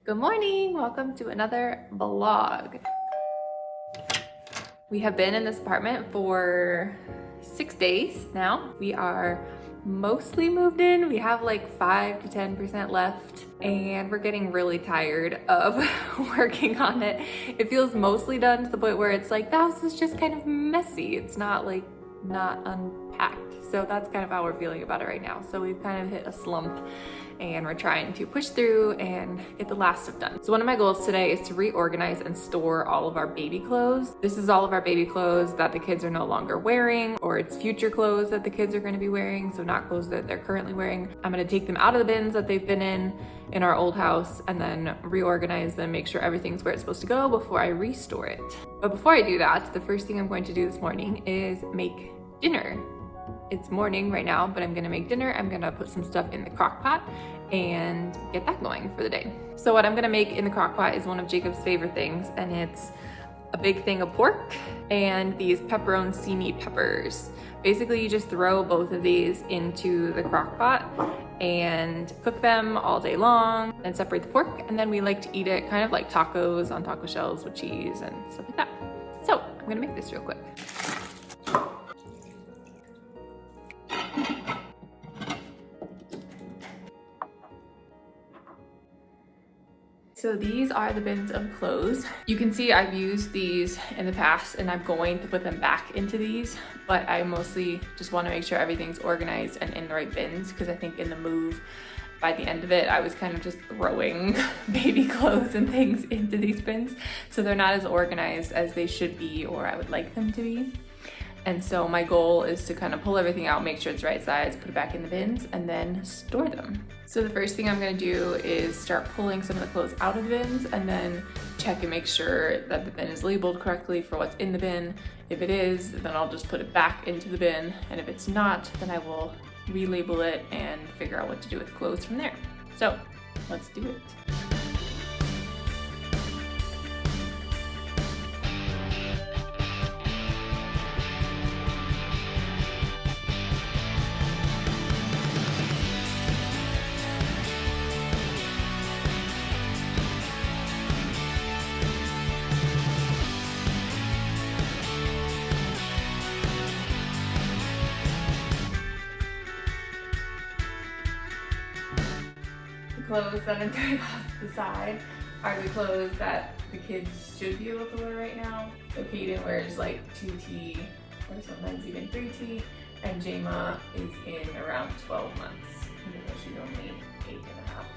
Good morning, welcome to another vlog. We have been in this apartment for 6 days now. We are mostly moved in. We have like 5 to 10% left and we're getting really tired of working on it. It feels mostly done to the point where it's like the house is just kind of messy. It's not unpacked. So that's kind of how we're feeling about it right now. So we've kind of hit a slump and we're trying to push through and get the last stuff done. So one of my goals today is to reorganize and store all of our baby clothes. This is all of our baby clothes that the kids are no longer wearing, or it's future clothes that the kids are gonna be wearing, so not clothes that they're currently wearing. I'm gonna take them out of the bins that they've been in our old house, and then reorganize them, make sure everything's where it's supposed to go before I restore it. But before I do that, the first thing I'm going to do this morning is make dinner. It's morning right now, but I'm gonna make dinner. I'm gonna put some stuff in the crock pot and get that going for the day. So what I'm gonna make in the crock pot is one of Jacob's favorite things, and it's a big thing of pork and these pepperoncini peppers. Basically, you just throw both of these into the crock pot and cook them all day long and separate the pork, and then we like to eat it kind of like tacos on taco shells with cheese and stuff like that. So I'm gonna make this real quick. So these are the bins of clothes. You can see I've used these in the past and I'm going to put them back into these, but I mostly just want to make sure everything's organized and in the right bins, because I think in the move, by the end of it, I was kind of just throwing baby clothes and things into these bins. So they're not as organized as they should be, or I would like them to be. And so my goal is to kind of pull everything out, make sure it's right size, put it back in the bins, and then store them. So the first thing I'm gonna do is start pulling some of the clothes out of the bins, and then check and make sure that the bin is labeled correctly for what's in the bin. If it is, then I'll just put it back into the bin. And if it's not, then I will relabel it and figure out what to do with the clothes from there. So let's do it. Clothes that I'm throwing off the side are the clothes that the kids should be able to wear right now. So Kaden wears like 2T or sometimes even 3T, and Jayma is in around 12 months, even though she's only 8.5 months.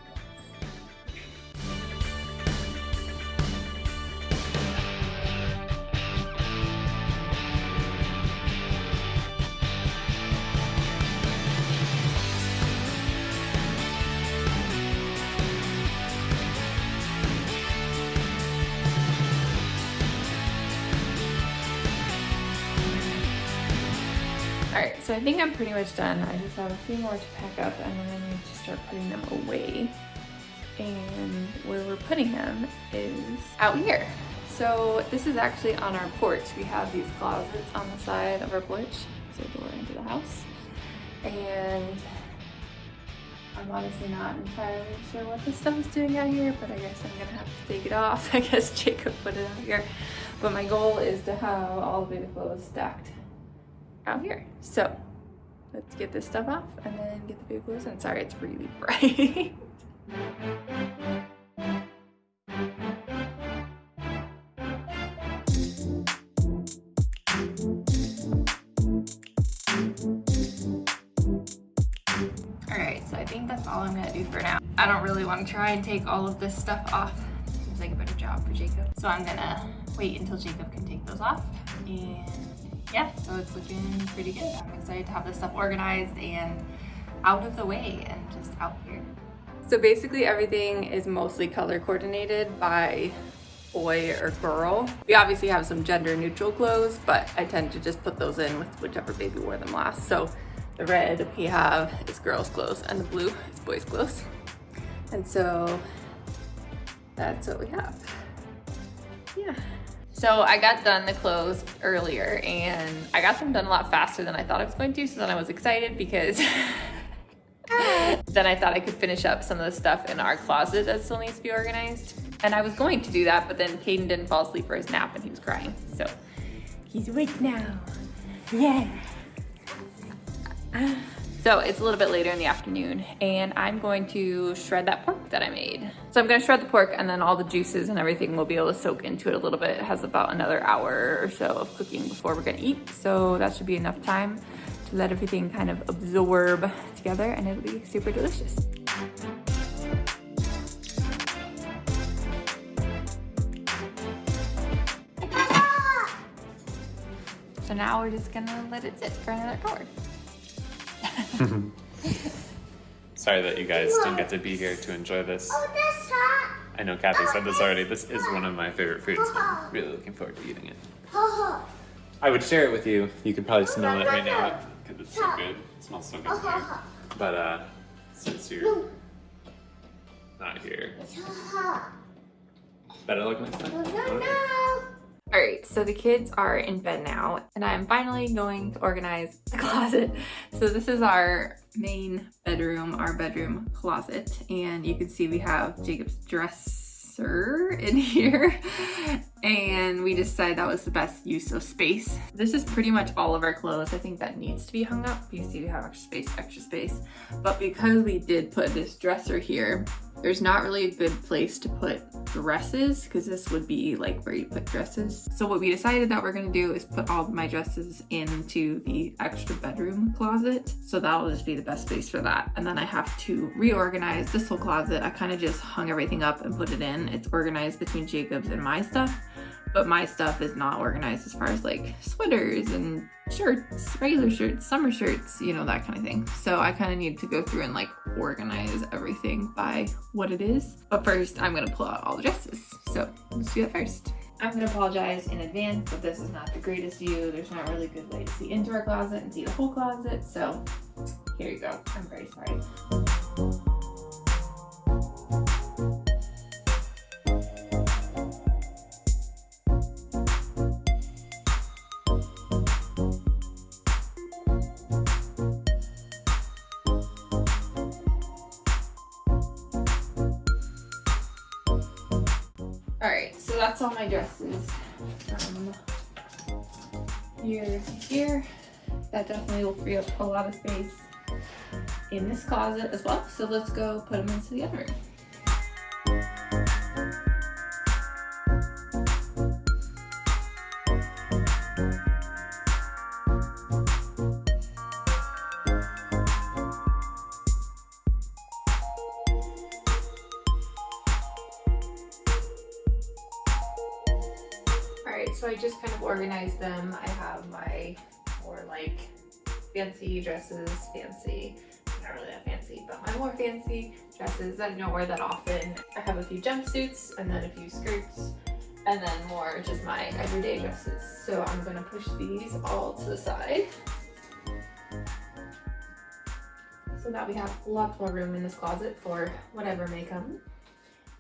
Alright, so I think I'm pretty much done. I just have a few more to pack up and then I need to start putting them away. And where we're putting them is out here. So this is actually on our porch. We have these closets on the side of our porch. It's a door into the house. And I'm honestly not entirely sure what this stuff is doing out here, but I guess I'm gonna have to take it off. I guess Jacob put it out here. But my goal is to have all the baby clothes stacked out here. So let's get this stuff off and then get the baby clothes in. Sorry, it's really bright. Alright, so I think that's all I'm gonna do for now. I don't really want to try and take all of this stuff off. Seems like a better job for Jacob. So I'm gonna wait until Jacob can take those off, and yeah, so it's looking pretty good. I'm excited to have this stuff organized and out of the way and just out here. So basically everything is mostly color coordinated by boy or girl. We obviously have some gender neutral clothes, but I tend to just put those in with whichever baby wore them last. So the red we have is girls' clothes and the blue is boys' clothes. And so that's what we have. Yeah. So I got done the clothes earlier and I got them done a lot faster than I thought I was going to, so then I was excited because Then I thought I could finish up some of the stuff in our closet that still needs to be organized. And I was going to do that, but then Caden didn't fall asleep for his nap and he was crying. So he's awake now. Yeah. So it's a little bit later in the afternoon and I'm going to shred that pork that I made. So I'm gonna shred the pork and then all the juices and everything will be able to soak into it a little bit. It has about another hour or so of cooking before we're gonna eat. So that should be enough time to let everything kind of absorb together and it'll be super delicious. So now we're just gonna let it sit for another hour. Sorry that you guys didn't get to be here to enjoy this. I know Kathy said this already. This is one of my favorite foods. I'm really looking forward to eating it. I would share it with you. You could probably smell it right now because it's so good. It smells so good here. But since you're not here, better luck next time. All right, so the kids are in bed now and I'm finally going to organize the closet. So this is our main bedroom, our bedroom closet. And you can see we have Jacob's dresser in here. And we decided that was the best use of space. This is pretty much all of our clothes. I think that needs to be hung up. You see we have extra space. But because we did put this dresser here, there's not really a good place to put dresses because this would be like where you put dresses. So what we decided that we're gonna do is put all of my dresses into the extra bedroom closet. So that'll just be the best space for that. And then I have to reorganize this whole closet. I kind of just hung everything up and put it in. It's organized between Jacob's and my stuff, but my stuff is not organized as far as like sweaters and shirts, regular shirts, summer shirts, you know, that kind of thing. So I kind of need to go through and like organize everything by what it is. But first I'm gonna pull out all the dresses. So let's do that first. I'm gonna apologize in advance that this is not the greatest view. There's not really a good way to see into our closet and see the whole closet. So here you go. I'm very sorry. All right, so that's all my dresses from here to here. That definitely will free up a lot of space in this closet as well. So let's go put them into the other room. So I just kind of organized them. I have my more like fancy dresses, not really that fancy, but my more fancy dresses that I don't wear that often. I have a few jumpsuits and then a few skirts and then more just my everyday dresses. So I'm gonna push these all to the side so that we have lots more room in this closet for whatever may come.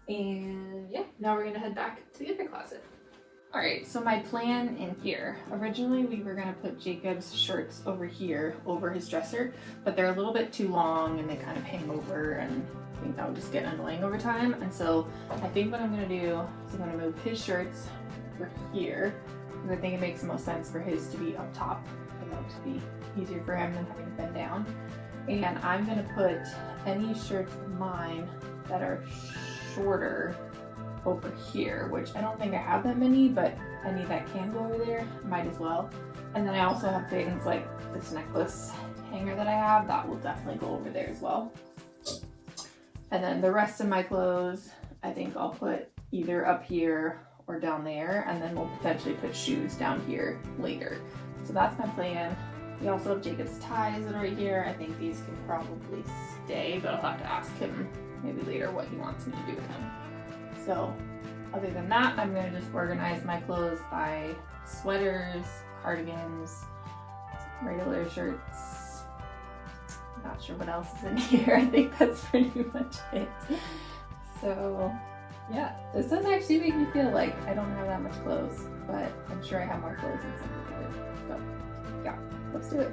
And yeah, now we're gonna head back to the other closet. All right, so my plan in here, originally we were gonna put Jacob's shirts over here, over his dresser, but they're a little bit too long and they kind of hang over and I think that would just get annoying over time. And so I think what I'm gonna do is I'm gonna move his shirts over here because I think it makes the most sense for his to be up top and that would be easier for him than having to bend down. And I'm gonna put any shirts of mine that are shorter over here, which I don't think I have that many, but any that can go over there, might as well. And then I also have things like this necklace hanger that I have, that will definitely go over there as well. And then the rest of my clothes, I think I'll put either up here or down there, and then we'll potentially put shoes down here later. So that's my plan. We also have Jacob's ties that are right here. I think these can probably stay, but I'll have to ask him maybe later what he wants me to do with them. So other than that, I'm gonna just organize my clothes by sweaters, cardigans, regular shirts. Not sure what else is in here. I think that's pretty much it. So yeah, this does actually make me feel like I don't have that much clothes, but I'm sure I have more clothes than some people do. So yeah, let's do it.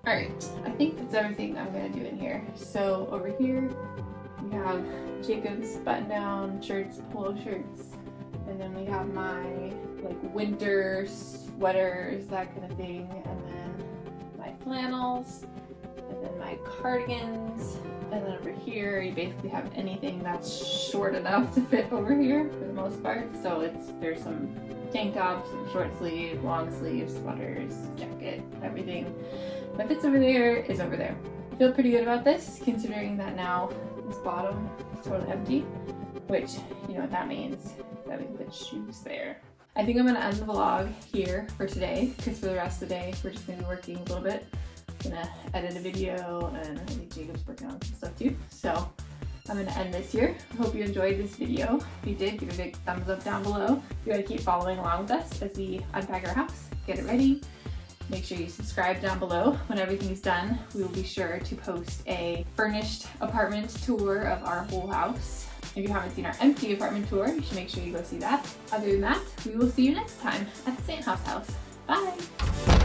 All right, I think that's everything I'm gonna do in here. So over here, we have Jacob's button-down shirts, polo shirts, and then we have my like winter sweaters, that kind of thing, and then my flannels, and then my cardigans, and then over here you basically have anything that's short enough to fit over here for the most part. So there's some tank tops, some short sleeve, long sleeve, sweaters, jacket, everything that fits over there is over there. I feel pretty good about this, considering that now this bottom is totally empty, which, you know what that means, that we can put shoes there. I think I'm gonna end the vlog here for today, because for the rest of the day, we're just gonna be working a little bit. I'm gonna edit a video, and I think Jacob's working on some stuff too. So I'm gonna end this here. I hope you enjoyed this video. If you did, give a big thumbs up down below. You gotta keep following along with us as we unpack our house, get it ready. Make sure you subscribe down below. When everything's done, we will be sure to post a furnished apartment tour of our whole house. If you haven't seen our empty apartment tour, you should make sure you go see that. Other than that, we will see you next time at the Sand House. Bye!